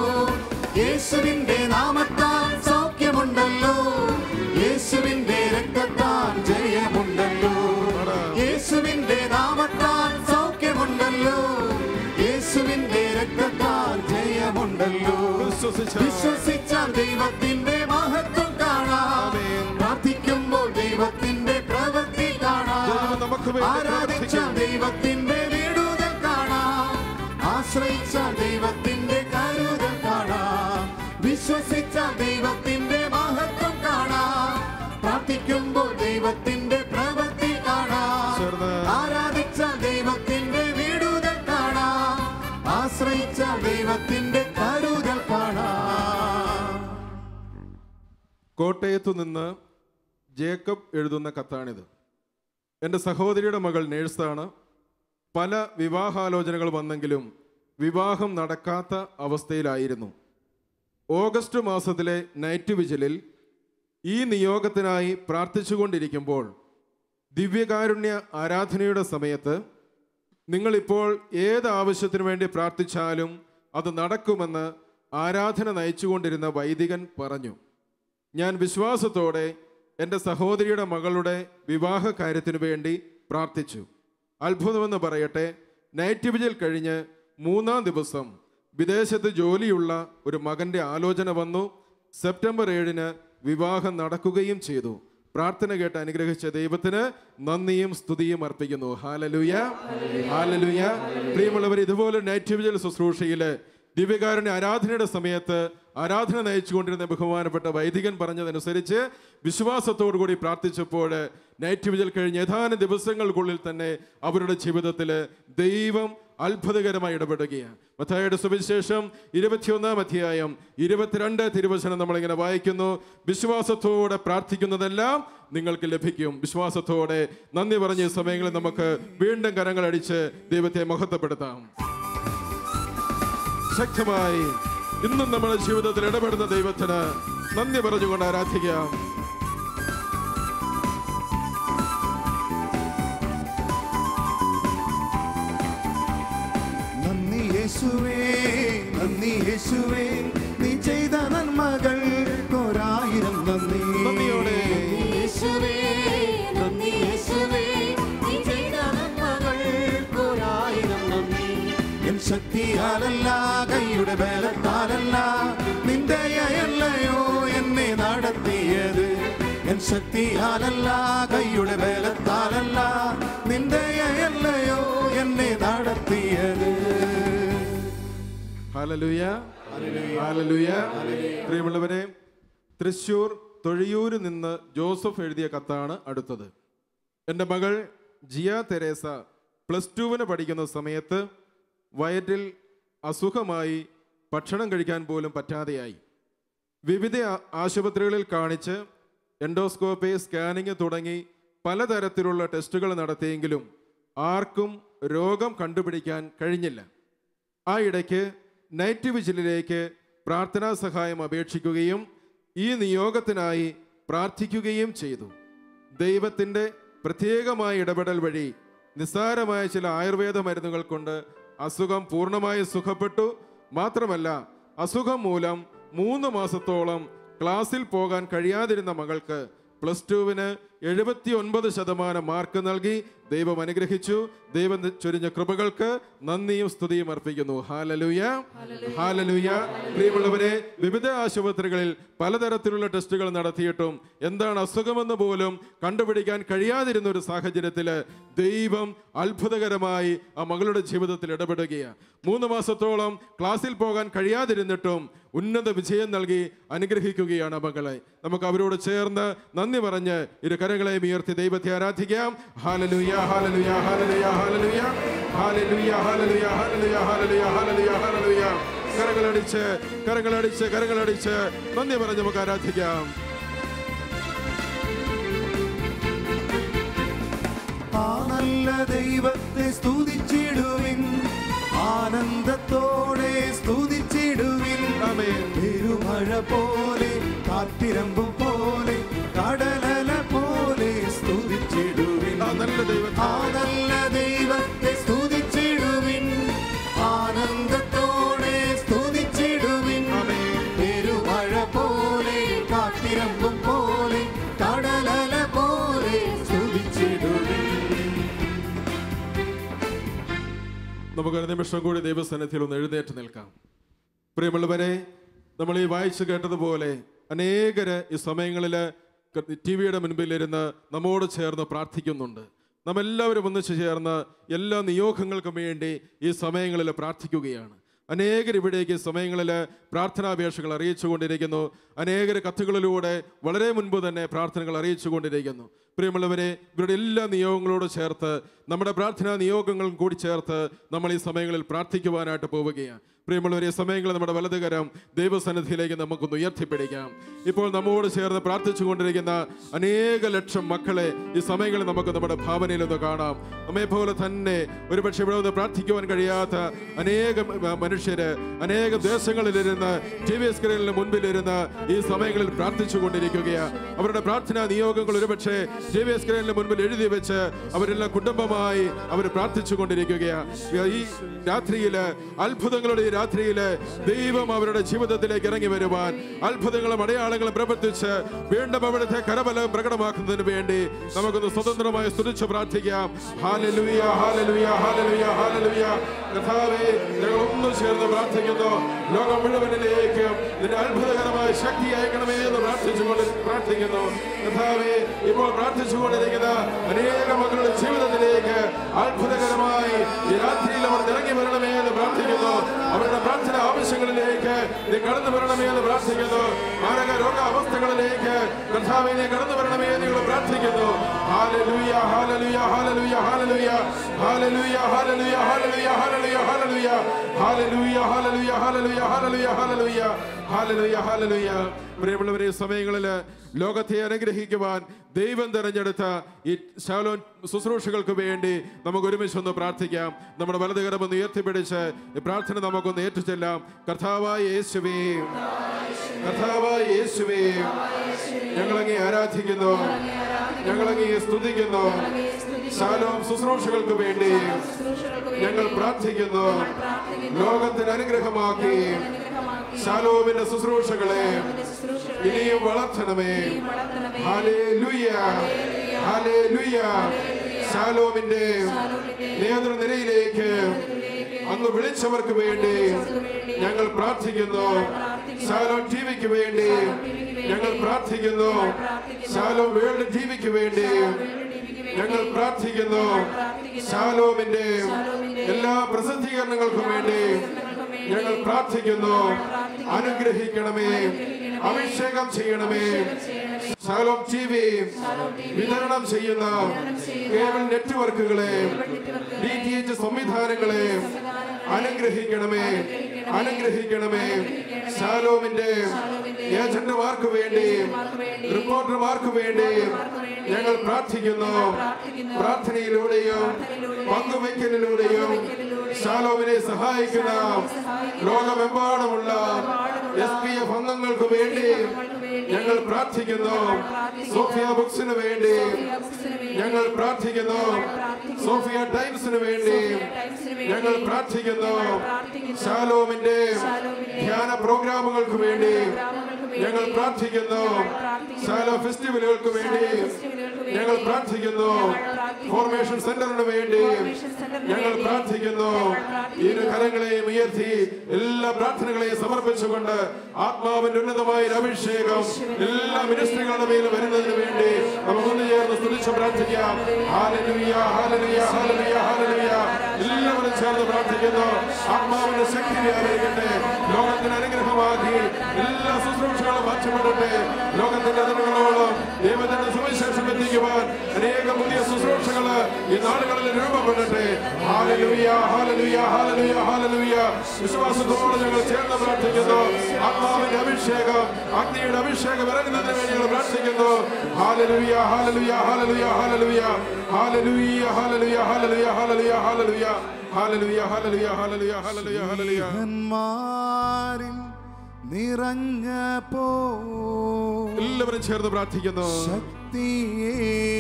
യേശുവിന്റെ നാമത്താൽ സൗഖ്യമുണ്ടല്ലോ. യേശുവിന്റെ രക്തത്താൽ ജയമുണ്ടല്ലോ. യേശുവിന്റെ നാമത്താൽ സൗഖ്യമുണ്ടല്ലോ. യേശുവിന്റെ രക്തത്താൽ ജയമുണ്ടല്ലോ. വിശ്വസിച്ചാൽ ദൈവത്തിന്റെ മഹത്വം കാണാം. പ്രാർത്ഥിക്കുമ്പോൾ ദൈവത്തിന്റെ പ്രവൃത്തി കാണാം. ആരാധിച്ചാൽ ദൈവത്തിന്റെ വിടുതൽ കാണാം. ആശ്രയിച്ചാൽ ദൈവത്തിന്റെ കരുതൽ കാണാം. വിശ്വസിച്ചാൽ ദൈവത്തിന്റെ മഹത്വം കാണാം. പ്രാർത്ഥിക്കുമ്പോൾ ദൈവത്തിന്റെ പ്രവൃത്തി കാണാം. ആരാധിച്ചാൽ ദൈവത്തിന്റെ വിടുതൽ കാണാം. ആശ്രയിച്ചാൽ ദൈവത്തിന്റെ കരുതൽ കാണാം. കോട്ടയത്തു നിന്ന് ജേക്കബ് എഴുതുന്ന കത്താണിത്. എൻ്റെ സഹോദരിയുടെ മകൾ നേഴ്സാണ്. പല വിവാഹാലോചനകൾ വന്നെങ്കിലും വിവാഹം നടക്കാത്ത അവസ്ഥയിലായിരുന്നു. ഓഗസ്റ്റ് മാസത്തിലെ നൈറ്റ് വിജിലിൽ ഈ നിയോഗത്തിനായി പ്രാർത്ഥിച്ചുകൊണ്ടിരിക്കുമ്പോൾ ദിവ്യകാരുണ്യ ആരാധനയുടെ സമയത്ത് നിങ്ങളിപ്പോൾ ഏത് ആവശ്യത്തിനു വേണ്ടി പ്രാർത്ഥിച്ചാലും അത് നടക്കുമെന്ന് ആരാധന നയിച്ചുകൊണ്ടിരുന്ന വൈദികൻ പറഞ്ഞു. ഞാൻ വിശ്വാസത്തോടെ എൻ്റെ സഹോദരിയുടെ മകളുടെ വിവാഹ കാര്യത്തിനു വേണ്ടി പ്രാർത്ഥിച്ചു. അത്ഭുതമെന്ന് പറയട്ടെ, നൈറ്റ് വിജിൽ കഴിഞ്ഞ് 3-ാം ദിവസം വിദേശത്ത് ജോലിയുള്ള ഒരു മകൻ്റെ ആലോചന വന്നു. സെപ്റ്റംബർ 7-ന് വിവാഹം നടക്കുകയും ചെയ്തു. പ്രാർത്ഥന കേട്ട് അനുഗ്രഹിച്ച ദൈവത്തിന് നന്ദിയും സ്തുതിയും അർപ്പിക്കുന്നു. ഹല്ലേലൂയ, ഹല്ലേലൂയ. പ്രിയമുള്ളവർ, ഇതുപോലെ നൈറ്റ് വിജിൽ ശുശ്രൂഷയിൽ ദിവ്യകാരുണ്യ ആരാധനയുടെ സമയത്ത് ആരാധന നയിച്ചുകൊണ്ടിരുന്ന ബഹുമാനപ്പെട്ട വൈദികൻ പറഞ്ഞതനുസരിച്ച് വിശ്വാസത്തോടു കൂടി പ്രാർത്ഥിച്ചപ്പോൾ നൈറ്റ് വിജിൽ കഴിഞ്ഞ് ഏതാനും ദിവസങ്ങൾക്കുള്ളിൽ തന്നെ അവരുടെ ജീവിതത്തിൽ ദൈവം അത്ഭുതകരമായി ഇടപെടുകയാണ്. മത്തായിയുടെ സുവിശേഷം 21-ാം അധ്യായം 22 തിരുവചനം നമ്മളിങ്ങനെ വായിക്കുന്നു. വിശ്വാസത്തോടെ പ്രാർത്ഥിക്കുന്നതെല്ലാം നിങ്ങൾക്ക് ലഭിക്കും. വിശ്വാസത്തോടെ നന്ദി പറഞ്ഞ സമയങ്ങളിൽ നമുക്ക് വീണ്ടും കരങ്ങളടിച്ച് ദൈവത്തെ മഹത്വപ്പെടുത്താം. ശക്തമായി ഇന്നും നമ്മുടെ ജീവിതത്തിൽ ഇടപെടുന്ന ദൈവത്തിന് നന്ദി പറഞ്ഞുകൊണ്ട് ആരാധിക്കാം. നന്ദി യേശുവേ, നന്ദി യേശുവേ, നീ ചെയ്ത നന്മകൾ ഒരായിരം നന്ദി. നന്ദിയോടെ യേശുവേ, നന്ദി യേശുവേ, നീ ചെയ്ത നന്മകൾ ഒരായിരം നന്ദി. എൻ ശക്തിയാലല്ല, കൈയുടെ ബലത്താലല്ല, നിന്റെ ദയയല്ലയോ എന്നെ നടത്തിയത്. എൻ ശക്തിയാലല്ല, കൈയുടെ ബലത്താലല്ല, നിന്റെ ദയയല്ലയോ എന്നെ നടത്തിയത്. ഹല്ലേലൂയ, ഹല്ലേലൂയ. പ്രിയമുള്ളവരെ, തൃശ്ശൂർ തൊഴിയൂരിൽ നിന്ന് ജോസഫ് എഴുതിയ കത്താണ് അടുത്തത്. എൻ്റെ മകൾ ജിയ തെരേസ +2-ന് പഠിക്കുന്ന സമയത്ത് വയറ്റിൽ അസുഖമായി ഭക്ഷണം കഴിക്കാൻ പോലും പറ്റാതെയായി. വിവിധ ആശുപത്രികളിൽ കാണിച്ച് എൻഡോസ്കോപ്പി, സ്കാനിങ് തുടങ്ങി പലതരത്തിലുള്ള ടെസ്റ്റുകൾ നടത്തിയെങ്കിലും ആർക്കും രോഗം കണ്ടുപിടിക്കാൻ കഴിഞ്ഞില്ല. ആ ഇടയ്ക്ക് നൈറ്റ് വിജിലിലേക്ക് പ്രാർത്ഥനാ സഹായം അപേക്ഷിക്കുകയും ഈ നിയോഗത്തിനായി പ്രാർത്ഥിക്കുകയും ചെയ്തു. ദൈവത്തിൻ്റെ പ്രത്യേകമായ ഇടപെടൽ വഴി നിസ്സാരമായ ചില ആയുർവേദ മരുന്നുകൾ കൊണ്ട് അസുഖം പൂർണ്ണമായി സുഖപ്പെട്ടു. മാത്രമല്ല, അസുഖം മൂലം 3 മാസത്തോളം ക്ലാസ്സിൽ പോകാൻ കഴിയാതിരുന്ന മകൾക്ക് +2-ന് 79% മാർക്ക് നൽകി ദൈവം അനുഗ്രഹിച്ചു. ദൈവം ചൊരിഞ്ഞ കൃപകൾക്ക് നന്ദിയും സ്തുതിയും അർപ്പിക്കുന്നു. ഹല്ലേലൂയ, ഹല്ലേലൂയ. പ്രിയമുള്ളവരെ, വിവിധ ആശുപത്രികളിൽ പലതരത്തിലുള്ള ടെസ്റ്റുകൾ നടത്തിയിട്ടും എന്താണ് അസുഖമെന്ന് പോലും കണ്ടുപിടിക്കാൻ കഴിയാതിരുന്ന ഒരു സാഹചര്യത്തിൽ ദൈവം അത്ഭുതകരമായി ആ മകളുടെ ജീവിതത്തിൽ ഇടപെടുകയാണ്. 3 മാസത്തോളം ക്ലാസ്സിൽ പോകാൻ കഴിയാതിരുന്നിട്ടും ഉന്നത വിജയം നൽകി അനുഗ്രഹിക്കുകയാണ് മകളെ. നമുക്ക് അവരോട് ചേർന്ന് നന്ദി പറഞ്ഞ് ഇരു കരങ്ങളെ ഉയർത്തി ദൈവത്തെ ആരാധിക്കാം. ഹല്ലേലൂയ, ഹല്ലേലൂയ, ഹല്ലേലൂയ, ഹല്ലേലൂയ, ഹല്ലേലൂയ, ഹല്ലേലൂയ, ഹല്ലേലൂയ, ഹല്ലേലൂയ, ഹല്ലേലൂയ, ഹല്ലേലൂയ. കരങ്ങളടിച്ച് കരങ്ങളടിച്ച് കരങ്ങളടിച്ച് നന്ദി പറഞ്ഞ് നമുക്ക് ആരാധിക്കാം. ആ നല്ല ദൈവത്തെ സ്തുതിച്ചിടുവിൻ, ആനന്ദത്തോടെ സ്തുതിച്ചിടുവിൻ. കാത്തിരമ്പും പോലെ കടലല പോലെ സ്തുതിച്ചിടുവിൻ. ആ നല്ല ദൈവത്തെ സ്തുതിച്ചിടുവിൻ, ആനന്ദത്തോടെ സ്തുതിച്ചിടുവിൻ. പെരുമഴ പോലെ കാത്തിരമ്പും പോലെ കടലല പോലെ സ്തുതിച്ചിടുവിൻ. നമുക്കൊരു നിമിഷം കൂടി ദൈവസന്നിധിയിൽ ഒന്ന് എഴുന്നേറ്റ് നിൽക്കാം. പ്രിയമുള്ളവരെ, നമ്മൾ ഈ വായിച്ചു കേട്ടതുപോലെ അനേകര് ഈ സമയങ്ങളിൽ ടി വിയുടെ മുൻപിലിരുന്ന് നമ്മോട് ചേർന്ന് പ്രാർത്ഥിക്കുന്നുണ്ട്. നമ്മെല്ലാവരും ഒന്നിച്ചു ചേർന്ന് എല്ലാ നിയോഗങ്ങൾക്കും വേണ്ടി ഈ സമയങ്ങളിൽ പ്രാർത്ഥിക്കുകയാണ്. അനേകർ ഇവിടേക്ക് സമയങ്ങളിൽ പ്രാർത്ഥനാപേക്ഷകൾ അറിയിച്ചുകൊണ്ടിരിക്കുന്നു. അനേകർ കത്തുകളിലൂടെ വളരെ മുൻപ് തന്നെ പ്രാർത്ഥനകൾ അറിയിച്ചുകൊണ്ടിരിക്കുന്നു. പ്രിയമുള്ളവരെ, ഇവരുടെ എല്ലാ നിയോഗങ്ങളോട് ചേർത്ത് നമ്മുടെ പ്രാർത്ഥനാ നിയോഗങ്ങളും കൂടി ചേർത്ത് നമ്മൾ ഈ സമയങ്ങളിൽ പ്രാർത്ഥിക്കുവാനായിട്ട് പോവുകയാണ്. പ്രിയമുള്ളവരെ, സമയങ്ങളിൽ നമ്മുടെ വലതുകരം ദൈവസന്നിധിയിലേക്ക് നമുക്കൊന്ന് ഉയർത്തിപ്പിടിക്കാം. ഇപ്പോൾ നമ്മോട് ചേർന്ന് പ്രാർത്ഥിച്ചു കൊണ്ടിരിക്കുന്ന അനേക ലക്ഷം മക്കളെ ഈ സമയങ്ങളിൽ നമുക്ക് നമ്മുടെ ഭാവനയിലൊന്ന് കാണാം. നമ്മെ പോലെ തന്നെ ഒരുപക്ഷെ ഇവിടെ ഒന്ന് പ്രാർത്ഥിക്കുവാൻ കഴിയാത്ത അനേകം മനുഷ്യര് അനേക ദേശങ്ങളിലിരുന്ന് TV സ്ക്രീനിന് മുൻപിലിരുന്ന് ഈ സമയങ്ങളിൽ പ്രാർത്ഥിച്ചു കൊണ്ടിരിക്കുകയാണ്. അവരുടെ പ്രാർത്ഥനാ നിയോഗങ്ങൾ ഒരുപക്ഷെ TV സ്ക്രീനിന് മുൻപിൽ എഴുതി വെച്ച് അവരെല്ലാം കുടുംബമായി അവർ പ്രാർത്ഥിച്ചു കൊണ്ടിരിക്കുകയാണ്. ഈ രാത്രിയില് അത്ഭുതങ്ങളുടെ രാത്രിയില് ദൈവം അവരുടെ ജീവിതത്തിലേക്ക് ഇറങ്ങി വരുവാൻ അത്ഭുതങ്ങളും അടയാളങ്ങളും പ്രവർത്തിച്ച് വീണ്ടും അവിടുത്തെ കരബലം പ്രകടമാക്കുന്നതിന് വേണ്ടി നമുക്കൊന്ന് സ്വതന്ത്രമായി സ്തുതിച്ച് പ്രാർത്ഥിക്കാം. ഹല്ലേലൂയ, ഹല്ലേലൂയ, ഹല്ലേലൂയ, ഹല്ലേലൂയ. കർത്താവേ, ഞങ്ങൾ ഒന്ന് ചേർന്ന് പ്രാർത്ഥിക്കുന്നു. ലോകം മുഴുവനിലേക്ക് നിന്റെ അത്ഭുതകരമായ ശക്തി അയക്കണമേ എന്ന് പ്രാർത്ഥിക്കുന്നു. കർത്താവേ, ഇപ്പോൾ പ്രാർത്ഥിച്ചുകൊണ്ടിരിക്കുന്ന അനേക മക്കളുടെ ജീവിതത്തിലേക്ക് അത്ഭുതകരമായി ഈ രാത്രിയിൽ അവർ ഇറങ്ങി വരണമേ എന്ന് പ്രാർത്ഥിക്കുന്നു. അവരുടെ പ്രാർത്ഥന ആവശ്യങ്ങളിലേക്ക് നീ കടന്നു വരണമേ എന്ന് പ്രാർത്ഥിക്കുന്നു. മാരക രോഗാവസ്ഥകളിലേക്ക് കർത്താവേ നീ കടന്നു വരണമേ എന്ന് ഞങ്ങൾ പ്രാർത്ഥിക്കുന്നു. ഹല്ലേലൂയ, ഹല്ലേലൂയ, ഹല്ലേലൂയ, ഹല്ലേലൂയ, ഹല്ലേലൂയ, ഹല്ലേലൂയ, ഹല്ലേലൂയ, ഹല്ലേലൂയ, ഹല്ലേലൂയ, ഹല്ലേലൂയ, ഹല്ലേലൂയ, ഹല്ലേലൂയ, ഹല്ലേലൂയ, ഹല്ലേലൂയ, ഹല്ലേലൂയ, ഹല്ലേലൂയ. പ്രിയമുള്ളവരെ, സമയങ്ങളിൽ ലോകത്തെ അനുഗ്രഹിക്കുവാൻ ദൈവം തെരഞ്ഞെടുത്ത ഈ ശാലോം ശുശ്രൂഷകൾക്ക് വേണ്ടി നമുക്ക് ഒരുമിച്ചൊന്ന് പ്രാർത്ഥിക്കാം. നമ്മുടെ വലതുകരമൊന്ന് ഉയർത്തിപ്പിടിച്ച് ഈ പ്രാർത്ഥന നമുക്കൊന്ന് ഏറ്റുചൊല്ലാം. കർത്താവായ യേശുവേ, കർത്താവായ യേശുവേ, ഞങ്ങളങ്ങേ ആരാധിക്കുന്നു, ഞങ്ങളങ്ങേ സ്തുതിക്കുന്നു. ശാലോം ശുശ്രൂഷകൾക്ക് വേണ്ടി ഞങ്ങൾ പ്രാർത്ഥിക്കുന്നു. ലോകത്തിന് അനുഗ്രഹമാക്കി ശാലോമിന്റെ ശുശ്രൂഷകളെ ഇനിയും വളർത്തണമേ. Hallelujah, hallelujah. ശാലോമിന്റെ നേതൃനിരയിലേക്ക് അങ്ങ് വിളിച്ചവർക്ക് വേണ്ടി ഞങ്ങൾ പ്രാർത്ഥിക്കുന്നു. ശാലോം ടിവിക്ക് വേണ്ടി ഞങ്ങൾ പ്രാർത്ഥിക്കുന്നു. ശാലോം വേൾഡ് ടിവിക്ക് വേണ്ടി ഞങ്ങൾ പ്രാർത്ഥിക്കുന്നു. ശാലോമിന്റെ എല്ലാ പ്രസിദ്ധീകരണങ്ങൾക്കും വേണ്ടി ഞങ്ങൾ പ്രാർത്ഥിക്കുന്നു. അനുഗ്രഹിക്കണമേ, അഭിഷേകം ചെയ്യണമേ. ശാലോം ടിവി വിതരണം ചെയ്യുന്ന കേബിൾ നെറ്റ്വർക്കുകളെ, DTH സംവിധാനങ്ങളെ അനുഗ്രഹിക്കണമേ, അനുഗ്രഹിക്കണമേ. ശാലോമിന്റെ ഏജന്റുമാർക്ക് വേണ്ടി, റിപ്പോർട്ടർമാർക്ക് വേണ്ടി ഞങ്ങൾ പ്രാർത്ഥിക്കുന്നു. പ്രാർത്ഥനയിലൂടെയും പങ്കുവയ്ക്കലിലൂടെയും ശാലോമിനെ സഹായിക്കുന്ന ലോകമെമ്പാടുമുള്ള SPF അംഗങ്ങൾക്ക് വേണ്ടി ഞങ്ങൾ പ്രാർത്ഥിക്കുന്നു. സോഫിയ ബുക്സിന് വേണ്ടി ഞങ്ങൾ പ്രാർത്ഥിക്കുന്നു. സോഫിയ ടൈംസിന് വേണ്ടി ഞങ്ങൾ പ്രാർത്ഥിക്കുന്നു. ശാലോമിന്റെ ധ്യാന പ്രോഗ്രാമുകൾക്ക് വേണ്ടി ഞങ്ങൾ പ്രാർത്ഥിക്കുന്നു. ശാലോ ഫെസ്റ്റിവലുകൾക്ക് വേണ്ടി ഞങ്ങൾ പ്രാർത്ഥിക്കുന്നു. ഫോർമേഷൻ സെന്ററിന് വേണ്ടി ഞങ്ങൾ പ്രാർത്ഥിക്കുന്നു. ഇരു കരങ്ങളെയും ഉയർത്തി എല്ലാ പ്രാർത്ഥനകളെയും സമർപ്പിച്ചുകൊണ്ട് ആത്മാവിന്റെ ഉന്നതമായ അഭിഷേകം എല്ലാ മിനിസ്ട്രികളുടെ മേൽ വരുന്നതിന് വേണ്ടി നമുക്കൊന്ന് ചേർന്ന് സ്തുതിച്ച് പ്രാർത്ഥിക്കാം. ഹല്ലേലൂയ, ഹല്ലേലൂയ, ഹല്ലേലൂയ, ഹല്ലേലൂയ. എല്ലാവരും ചേർന്ന് പ്രാർത്ഥിക്കുന്നു. ആത്മാവിന്റെ ശക്തി വ്യാപരിക്കട്ടെ. ലോകത്തിന് അനുഗ്രഹമാക്കി എല്ലാ ശുശ്രൂഷകളും മാറ്റപ്പെടട്ടെ. ലോകത്തിന്റെ അതിരുകളോളം ദൈവത്തിന്റെ സുവിശേഷം എത്തിക്കുവാൻ അനേകം പുതിയ ശുശ്രൂഷകൾ ഈ നാടുകളിൽ രൂപപ്പെടട്ടെ. ഹല്ലേലൂയ, ഹല്ലേലൂയ, ഹല്ലേലൂയ, ഹല്ലേലൂയ. വിശ്വാസത്തോടെ ഞങ്ങൾ ചേർന്ന് പ്രാർത്ഥിക്കുന്നു. ആത്മാവിന്റെ അഭിഷേകം, അഗ്നിയുടെ അഭിഷേകം ഇറങ്ങുന്നതിന് വേണ്ടി ഞങ്ങൾ പ്രാർത്ഥിക്കുന്നു. ഹല്ലേലൂയ, ഹല്ലേലൂയ, ഹല്ലേലൂയ, ഹല്ലേലൂയ, ഹല്ലേലൂയ, ഹല്ലേലൂയ, ഹല്ലേലൂയ, ഹല്ലേലൂയ, ഹല്ലേലൂയ, ഹല്ലേലൂയ, ഹല്ലേലൂയ, ഹല്ലേലൂയ, ഹല്ലേലൂയ, ഹല്ലേലൂയ. നിറഞ്ഞപ്പോ എല്ലാവരും ചേർന്ന് പ്രാർത്ഥിക്കുന്നു. ശക്തിയേകി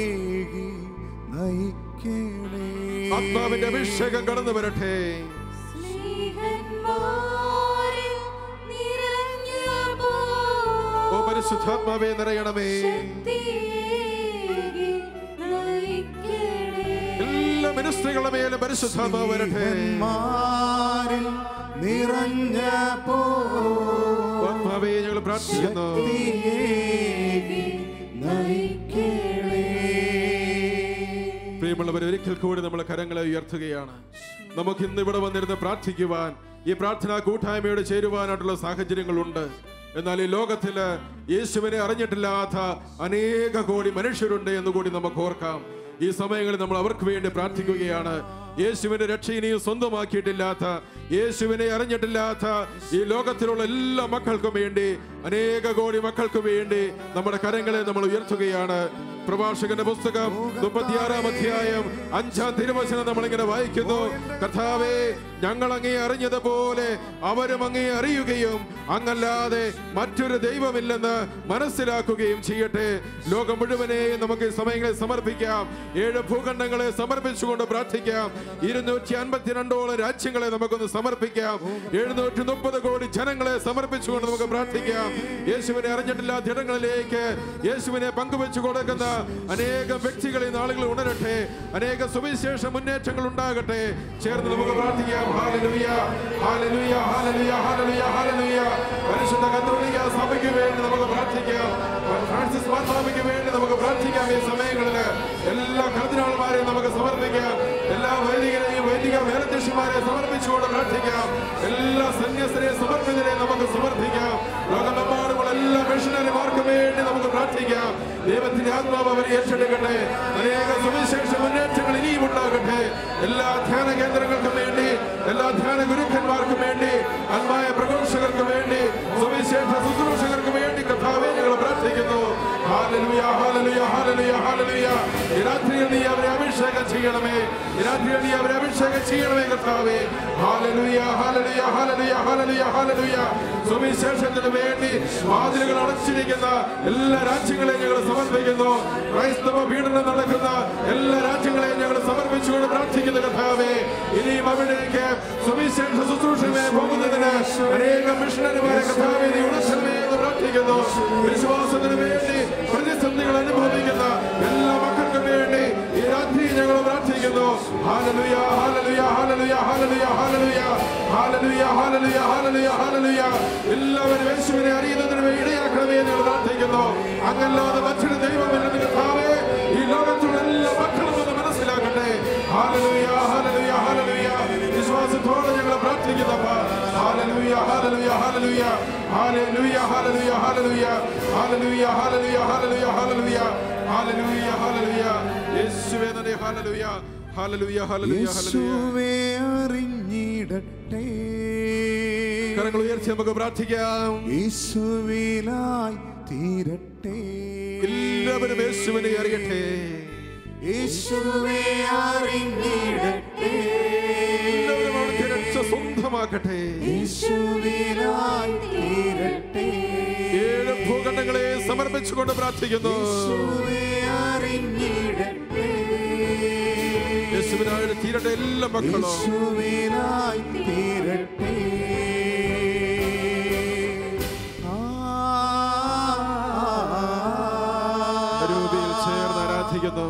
നയിക്കണേ. ആത്മാവിന്റെ അഭിഷേകം കടന്നു വരട്ടെ. ഓ പരിശുദ്ധാത്മാവേ നിറയണമേ. എല്ലാ മിനിസ്ട്രികളുടെ മേലും പരിശുദ്ധാത്മാവ് വരട്ടെ. നിറഞ്ഞപ്പോ ആത്മാവേ ഞങ്ങൾ പ്രാർത്ഥിക്കുന്നു. പ്രിയമുള്ളവർ, ഒരിക്കൽ കൂടി നമ്മൾ കരങ്ങളെ ഉയർത്തുകയാണ്. നമുക്ക് ഇന്ന് ഇവിടെ വന്നിരുന്ന് പ്രാർത്ഥിക്കുവാൻ, ഈ പ്രാർത്ഥനാ കൂട്ടായ്മയോട് ചേരുവാനായിട്ടുള്ള സാഹചര്യങ്ങളുണ്ട്. എന്നാൽ ഈ ലോകത്തില് യേശുവിനെ അറിഞ്ഞിട്ടില്ലാത്ത അനേക കോടി മനുഷ്യരുണ്ട് എന്നുകൂടി നമുക്ക് ഓർക്കാം. ഈ സമയങ്ങളിൽ നമ്മൾ അവർക്ക് വേണ്ടി പ്രാർത്ഥിക്കുകയാണ്. യേശുവിന്റെ രക്ഷ ഇനിയും സ്വന്തമാക്കിയിട്ടില്ലാത്ത, യേശുവിനെ അറിഞ്ഞിട്ടില്ലാത്ത ഈ ലോകത്തിലുള്ള എല്ലാ മക്കൾക്കും വേണ്ടി, അനേക കോടി മക്കൾക്ക് വേണ്ടി നമ്മുടെ കരങ്ങളെ നമ്മൾ ഉയർത്തുകയാണ്. പ്രഭാഷകന്റെ പുസ്തകം 36-ാം അധ്യായം 5-ാം തിരുവചനം നമ്മളിങ്ങനെ വായിക്കുന്നു. കർത്താവേ, ഞങ്ങൾ അങ്ങയെ അറിഞ്ഞതുപോലെ അവരും അങ്ങയെ അറിയുകയും അങ്ങല്ലാതെ മറ്റൊരു ദൈവമില്ലെന്ന് മനസ്സിലാക്കുകയും ചെയ്യട്ടെ. ലോകം മുഴുവനെയും നമുക്ക് ഈ സമയങ്ങളെ സമർപ്പിക്കാം. 7 ഭൂഖണ്ഡങ്ങളെ സമർപ്പിച്ചുകൊണ്ട് പ്രാർത്ഥിക്കാം. 252ഓളം രാജ്യങ്ങളെ നമുക്കൊന്ന് സമർപ്പിക്കാം. 730 കോടി ജനങ്ങളെ സമർപ്പിച്ചുകൊണ്ട് നമുക്ക് പ്രാർത്ഥിക്കാം. യേശുവിനെ അറിഞ്ഞിട്ടില്ലാത്ത ഇടങ്ങളിലേക്ക് യേശുവിനെ പങ്കുവെച്ചു കൊടുക്കുന്ന അനേകം വ്യക്തികളെ നാളുകൾ ഉണരട്ടെ. അനേക സുവിശേഷ മുന്നേറ്റങ്ങൾ ഉണ്ടാകട്ടെ. ചേർന്ന് നമുക്ക് പ്രാർത്ഥിക്കാം. ഹല്ലേലൂയ, ഹല്ലേലൂയ, ഹല്ലേലൂയ, ഹല്ലേലൂയ, ഹല്ലേലൂയ. പരിശുദ്ധ കത്തോലിക്ക സഭയ്ക്ക് വേണ്ടി നമുക്ക് പ്രാർത്ഥിക്കാം. ഫ്രാൻസിസ് മാർപ്പാപ്പയ്ക്ക് വേണ്ടി നമുക്ക് പ്രാർത്ഥിക്കാം. ഈ സമയങ്ങളിൽ എല്ലാ കർദിനാൾമാരെയും നമുക്ക് സമർപ്പിക്കാം. എല്ലാ വൈദികരെയും വൈദിക മേലധ്യക്ഷന്മാരെ സമർപ്പിച്ചുകൊണ്ട് പ്രാർത്ഥിക്കാം. എല്ലാ സന്യസ്തരെ സമർപ്പിതരെ നമുക്ക് സമർപ്പിക്കാം. ലോകമെമ്പാടുമുള്ള എല്ലാ മിഷനറിമാർക്കും വേണ്ടി നമുക്ക് പ്രാർത്ഥിക്കാം. ദൈവത്തിന്റെ ആത്മാവ് അവരെ ഏറ്റെടുക്കട്ടെ. അനേക സുവിശേഷ മുന്നേറ്റങ്ങൾ ഇനിയും ഉണ്ടാകട്ടെ. എല്ലാ ധ്യാന കേന്ദ്രങ്ങൾക്കും വേണ്ടി, എല്ലാ ധ്യാന ഗുരുക്കന്മാർക്കും വേണ്ടി, ആത്മായ പ്രഘോഷകർക്ക് വേണ്ടി, സുവിശേഷ ശുശ്രൂഷകർക്ക് വേണ്ടി കർത്താവേ ഞങ്ങൾ പ്രാർത്ഥിക്കുന്നു. ഹല്ലേലൂയ, ഹല്ലേലൂയ, ഹല്ലേലൂയ, ഹല്ലേലൂയ. ഈ രാത്രിയിൽ നീ അവരെ അഭിഷേകം ചെയ്യണമേ. ഈ രാത്രിയിൽ നീ അവരെ അഭിഷേകം ചെയ്യണമേ കർത്താവേ. ഹല്ലേലൂയ, ഹല്ലേലൂയ, ഹല്ലേലൂയ, ഹല്ലേലൂയ, ഹല്ലേലൂയ. സുവിശേഷത്തിന് വേണ്ടി വാതിലുകൾ അടച്ചിരിക്കുന്ന എല്ലാ രാജ്യങ്ങളെയും ഞങ്ങൾ സമർപ്പിക്കുന്നു. ക്രൈസ്തവ പീഡനം നടക്കുന്ന എല്ലാ രാജ്യങ്ങളെയും ഞങ്ങൾ സമർപ്പിച്ചുകൊണ്ട് പ്രാർത്ഥിക്കുന്നു കർത്താവേ. ഇനിയും അവിടേക്ക് സുവിശേഷ ശുശ്രൂഷയുമായി പോകുന്നതിന് അനേകം മിഷനറിമാരെ കർത്താവേ നീ ഉണർത്തണമേ എന്ന് പ്രാർത്ഥിക്കുന്നു. വിശ്വാസത്തിന് വേണ്ടി പ്രതിസന്ധികൾ അനുഭവിക്കുന്ന എല്ലാ മക്കൾക്കും വേണ്ടി ഈ രാത്രി ഞങ്ങൾ പ്രാർത്ഥിക്കുന്നു. ഹല്ലേലൂയ, ഹല്ലേലൂയ, ഹല്ലേലൂയ, ഹല്ലേലൂയ, ഹല്ലേലൂയ, ഹല്ലേലൂയ, ഹല്ലേലൂയ, ഹല്ലേലൂയ, ഹല്ലേലൂയ. എല്ലാവരും യേശുവിനെ അറിയുന്നതിന് വേണ്ടി ഇടയാക്കണമേ എന്ന് പ്രാർത്ഥിക്കുന്നു. അങ്ങല്ലാതെ മറ്റൊരു ദൈവമില്ലെന്ന് കർത്താവേ ഈ ലോകത്തുള്ള എല്ലാ മക്കളും ഒന്ന് മനസ്സിലാക്കട്ടെ. ഹല്ലേലൂയ, ഹല്ലേലൂയ, ഹല്ലേലൂയ. വിശ്വാസത്തോടെ ഞങ്ങൾ പ്രാർത്ഥിക്കുന്നപ്പ. ഹല്ലേലൂയ, ഹല്ലേലൂയ, ഹല്ലേലൂയ, ഹല്ലേലൂയ, ഹല്ലേലൂയ, ഹല്ലേലൂയ, ഹല്ലേലൂയ, ഹല്ലേലൂയ, ഹല്ലേലൂയ, ഹല്ലേലൂയ, ഹല്ലേലൂയ, ഹല്ലേലൂയ. യേശുവേ നന്ദി. ഹല്ലേലൂയ, ഹല്ലേലൂയ, ഹല്ലേലൂയ, യേശുവേ അറിഞ്ഞിടട്ടെ. കരങ്ങൾ ഉയർത്തി നമുക്ക് പ്രാർത്ഥിക്കാം. യേശുവിനായി തീരട്ടെ. എല്ലാവരും യേശുവിനെ അറിയട്ടെ. യേശുവേ അറിഞ്ഞിടട്ടെ. എല്ലാവരും അവിടുത്തെ രക്ഷ സ്വന്തമാക്കട്ടെ. യേശുവിനായി തീരട്ടെ. 7 ഭൂഖണ്ഡങ്ങളെ സമർപ്പിച്ചുകൊണ്ട് പ്രാർത്ഥിക്കുന്നു. യേശുവേ അറിഞ്ഞിടട്ടെ. യേശുവിനായി തീരട്ടെ എല്ലാ മക്കളും. യേശുവിനായി തീരട്ടെ. രൂപയിൽ ചേർന്ന് ആരാധിക്കുന്നു.